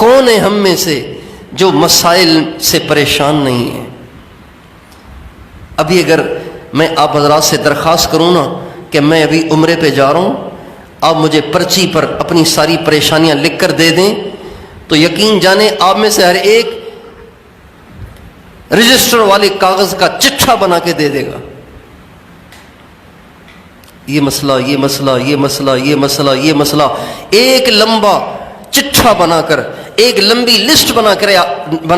کون ہے ہم میں سے جو مسائل سے پریشان نہیں ہے؟ ابھی اگر میں آپ حضرات سے درخواست کروں نا کہ میں ابھی عمرے پہ جا رہا ہوں، آپ مجھے پرچی پر اپنی ساری پریشانیاں لکھ کر دے دیں، تو یقین جانیں آپ میں سے ہر ایک رجسٹر والے کاغذ کا چٹھا بنا کے دے دے گا، یہ مسئلہ یہ مسئلہ یہ مسئلہ یہ مسئلہ یہ مسئلہ، ایک لمبا چٹھا بنا کر، ایک لمبی لسٹ بنا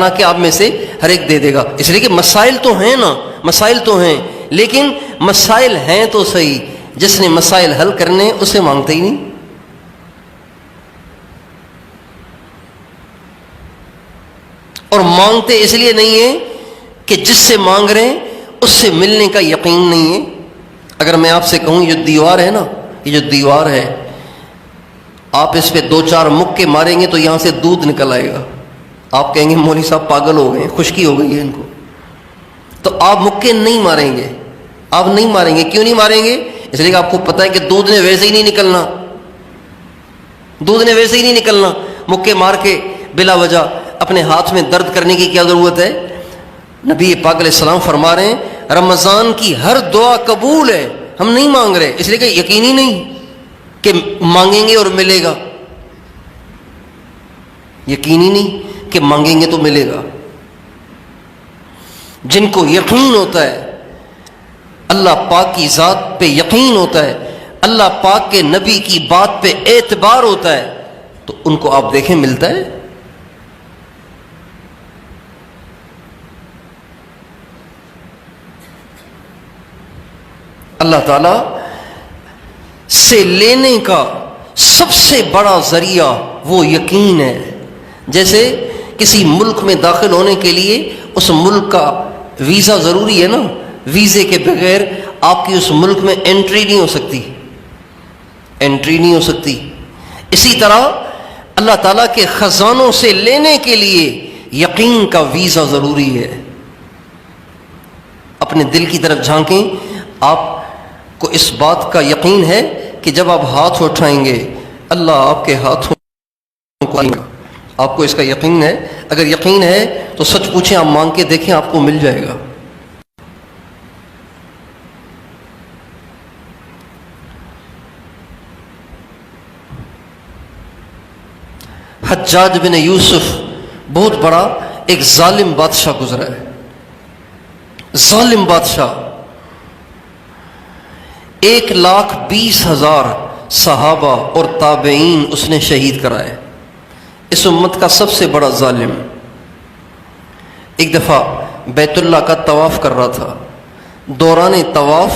کے آپ میں سے ہر ایک دے دے گا۔ اس لیے کہ مسائل تو ہیں نا، مسائل تو ہیں، لیکن مسائل ہیں تو صحیح، جس نے مسائل حل کرنے اسے مانگتے ہی نہیں۔ اور مانگتے اس لیے نہیں ہے کہ جس سے مانگ رہے ہیں اس سے ملنے کا یقین نہیں ہے۔ اگر میں آپ سے کہوں یہ دیوار ہے نا، یہ جو دیوار ہے، آپ اس پہ 2-4 مکے ماریں گے تو یہاں سے دودھ نکل آئے گا، آپ کہیں گے مولوی صاحب پاگل ہو گئے، خشکی ہو گئی ہے ان کو، تو آپ مکے نہیں ماریں گے، آپ نہیں ماریں گے۔ کیوں نہیں ماریں گے؟ اس لیے کہ آپ کو پتہ ہے کہ دودھ نے ویسے ہی نہیں نکلنا، دودھ نے ویسے ہی نہیں نکلنا، مکے مار کے بلا وجہ اپنے ہاتھ میں درد کرنے کی کیا ضرورت ہے؟ نبی پاک علیہ السلام فرما رہے ہیں رمضان کی ہر دعا قبول ہے، ہم نہیں مانگ رہے اس لیے کہ یقینی نہیں کہ مانگیں گے اور ملے گا، یقینی نہیں کہ مانگیں گے تو ملے گا۔ جن کو یقین ہوتا ہے، اللہ پاک کی ذات پہ یقین ہوتا ہے، اللہ پاک کے نبی کی بات پہ اعتبار ہوتا ہے، تو ان کو آپ دیکھیں ملتا ہے۔ اللہ تعالی سے لینے کا سب سے بڑا ذریعہ وہ یقین ہے۔ جیسے کسی ملک میں داخل ہونے کے لیے اس ملک کا ویزا ضروری ہے نا، ویزے کے بغیر آپ کی اس ملک میں انٹری نہیں ہو سکتی، انٹری نہیں ہو سکتی۔ اسی طرح اللہ تعالیٰ کے خزانوں سے لینے کے لیے یقین کا ویزا ضروری ہے۔ اپنے دل کی طرف جھانکیں، آپ کو اس بات کا یقین ہے کہ جب آپ ہاتھ اٹھائیں گے اللہ آپ کے ہاتھوں کو آئے گا، آپ کو اس کا یقین ہے؟ اگر یقین ہے تو سچ پوچھیں، آپ مانگ کے دیکھیں، آپ کو مل جائے گا۔ حجاج بن یوسف بہت بڑا ایک ظالم بادشاہ گزرا ہے، ظالم بادشاہ، 1,20,000 صحابہ اور تابعین اس نے شہید کرائے، اس امت کا سب سے بڑا ظالم۔ ایک دفعہ بیت اللہ کا طواف کر رہا تھا، دوران طواف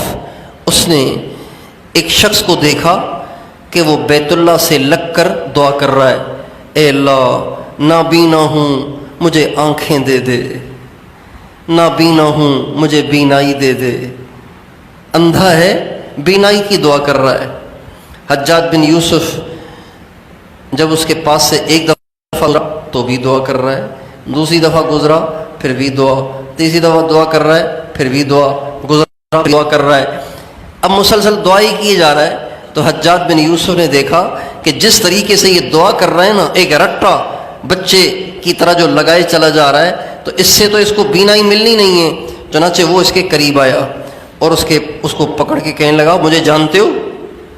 اس نے ایک شخص کو دیکھا کہ وہ بیت اللہ سے لگ کر دعا کر رہا ہے، اے اللہ نابینا ہوں مجھے آنکھیں دے دے، نابینا ہوں مجھے بینائی دے دے، اندھا ہے بینائی کی دعا کر رہا ہے۔ حجاج بن یوسف جب اس کے پاس سے ایک دفعہ گزرا تو بھی دعا کر رہا ہے، دوسری دفعہ گزرا پھر بھی دعا، تیسری دفعہ دعا کر رہا ہے پھر بھی دعا، گزرا دعا کر رہا ہے، اب مسلسل دعا ہی کیے جا رہا ہے۔ تو حجاج بن یوسف نے دیکھا کہ جس طریقے سے یہ دعا کر رہا ہے نا، ایک رٹا بچے کی طرح جو لگائے چلا جا رہا ہے، تو اس سے تو اس کو بینائی ملنی نہیں ہے۔ چنانچہ وہ اس کے قریب آیا اور اس کو پکڑ کے کہنے لگا مجھے جانتے ہو؟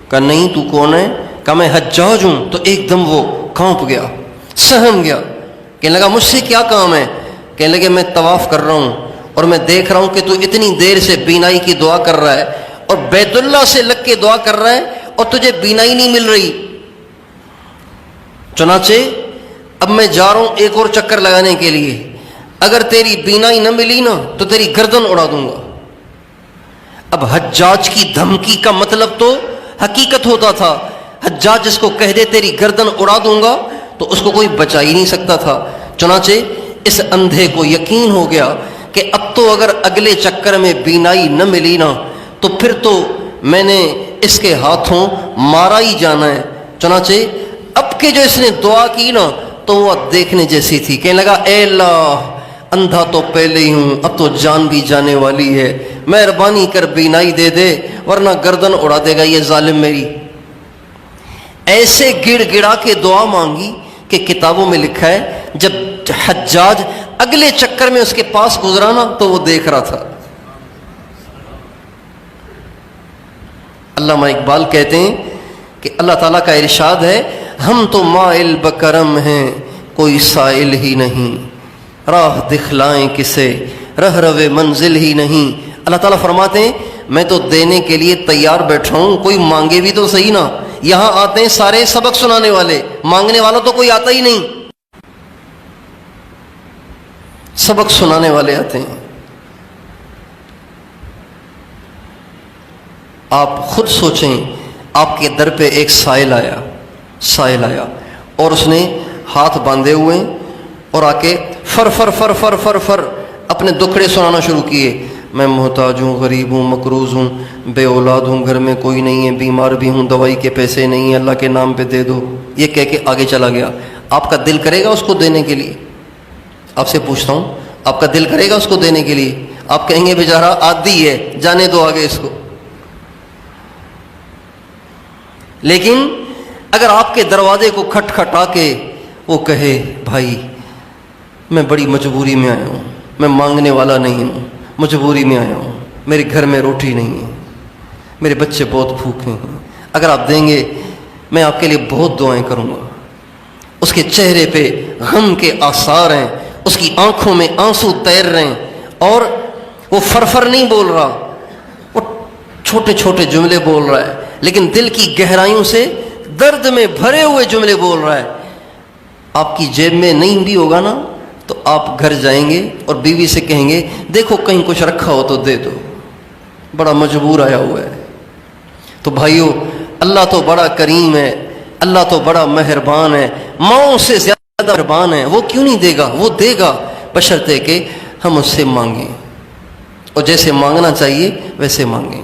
کہا نہیں، تو کون ہے؟ کہا میں حجاج ہوں۔ تو ایک دم وہ کانپ گیا، سہم گیا، کہنے لگا مجھ سے کیا کام ہے؟ کہنے لگے میں طواف کر رہا ہوں اور میں دیکھ رہا ہوں کہ تو اتنی دیر سے بینائی کی دعا کر رہا ہے اور بیت اللہ سے لگ کے دعا کر رہا ہے اور تجھے بینائی نہیں مل رہی، چنانچہ اب میں جا رہا ہوں ایک اور چکر لگانے کے لیے، اگر تیری بینائی نہ ملی نا تو تیری گردن اڑا دوں گا۔ اب حجاج کی دھمکی کا مطلب تو حقیقت ہوتا تھا، حجاج جس کو کہہ دے تیری گردن اڑا دوں گا تو اس کو کوئی بچا ہی نہیں سکتا تھا۔ چنانچہ اس اندھے کو یقین ہو گیا کہ اب تو اگر اگلے چکر میں بینائی نہ ملی نا تو پھر تو میں نے اس کے ہاتھوں مارا ہی جانا ہے۔ چنانچہ اب کے جو اس نے دعا کی نا تو وہ دیکھنے جیسی تھی، کہنے لگا اے اللہ اندھا تو پہلے ہی ہوں، اب تو جان بھی جانے والی ہے، مہربانی کر بینائی دے دے ورنہ گردن اڑا دے گا یہ ظالم میری۔ ایسے گڑ گڑا کے دعا مانگی کہ کتابوں میں لکھا ہے جب حجاج اگلے چکر میں اس کے پاس گزرا نا تو وہ دیکھ رہا تھا۔ علامہ اقبال کہتے ہیں کہ اللہ تعالیٰ کا ارشاد ہے، ہم تو مائل بکرم ہیں کوئی سائل ہی نہیں، راہ دکھلائیں کسے رہ روے منزل ہی نہیں۔ اللہ تعالیٰ فرماتے ہیں میں تو دینے کے لیے تیار بیٹھا ہوں، کوئی مانگے بھی تو صحیح نا۔ یہاں آتے ہیں سارے سبق سنانے والے، مانگنے والا تو کوئی آتا ہی نہیں، سبق سنانے والے آتے ہیں۔ آپ خود سوچیں، آپ کے در پہ ایک سائل آیا اور اس نے ہاتھ باندھے ہوئے اور آ کے فر فر فر فر فر فر اپنے دکھڑے سنانا شروع کیے، میں محتاج ہوں، غریب ہوں، مقروض ہوں، بے اولاد ہوں، گھر میں کوئی نہیں ہے، بیمار بھی ہوں، دوائی کے پیسے نہیں ہیں، اللہ کے نام پہ دے دو، یہ کہہ کے آگے چلا گیا۔ آپ کا دل کرے گا اس کو دینے کے لیے؟ آپ سے پوچھتا ہوں، آپ کا دل کرے گا اس کو دینے کے لیے؟ آپ کہیں گے بیچارہ عادی ہے، جانے دو آگے اس کو۔ لیکن اگر آپ کے دروازے کو کھٹکھٹا کے وہ کہے بھائی میں بڑی مجبوری میں آیا ہوں، میں مانگنے والا نہیں ہوں، مجبوری میں آیا ہوں، میرے گھر میں روٹی نہیں ہے، میرے بچے بہت بھوکے ہیں، اگر آپ دیں گے میں آپ کے لیے بہت دعائیں کروں گا۔ اس کے چہرے پہ غم کے آثار ہیں، اس کی آنکھوں میں آنسو تیر رہے ہیں، اور وہ فرفر نہیں بول رہا، وہ چھوٹے چھوٹے جملے بول رہا ہے، لیکن دل کی گہرائیوں سے درد میں بھرے ہوئے جملے بول رہا ہے۔ آپ کی جیب میں نہیں بھی ہوگا نا تو آپ گھر جائیں گے اور بیوی سے کہیں گے دیکھو کہیں کچھ رکھا ہو تو دے دو، بڑا مجبور آیا ہوا ہے۔ تو بھائیو، اللہ تو بڑا کریم ہے، اللہ تو بڑا مہربان ہے، ماؤں سے زیادہ مہربان ہے، وہ کیوں نہیں دے گا؟ وہ دے گا، بشرطے کہ ہم اس سے مانگیں، اور جیسے مانگنا چاہیے ویسے مانگیں۔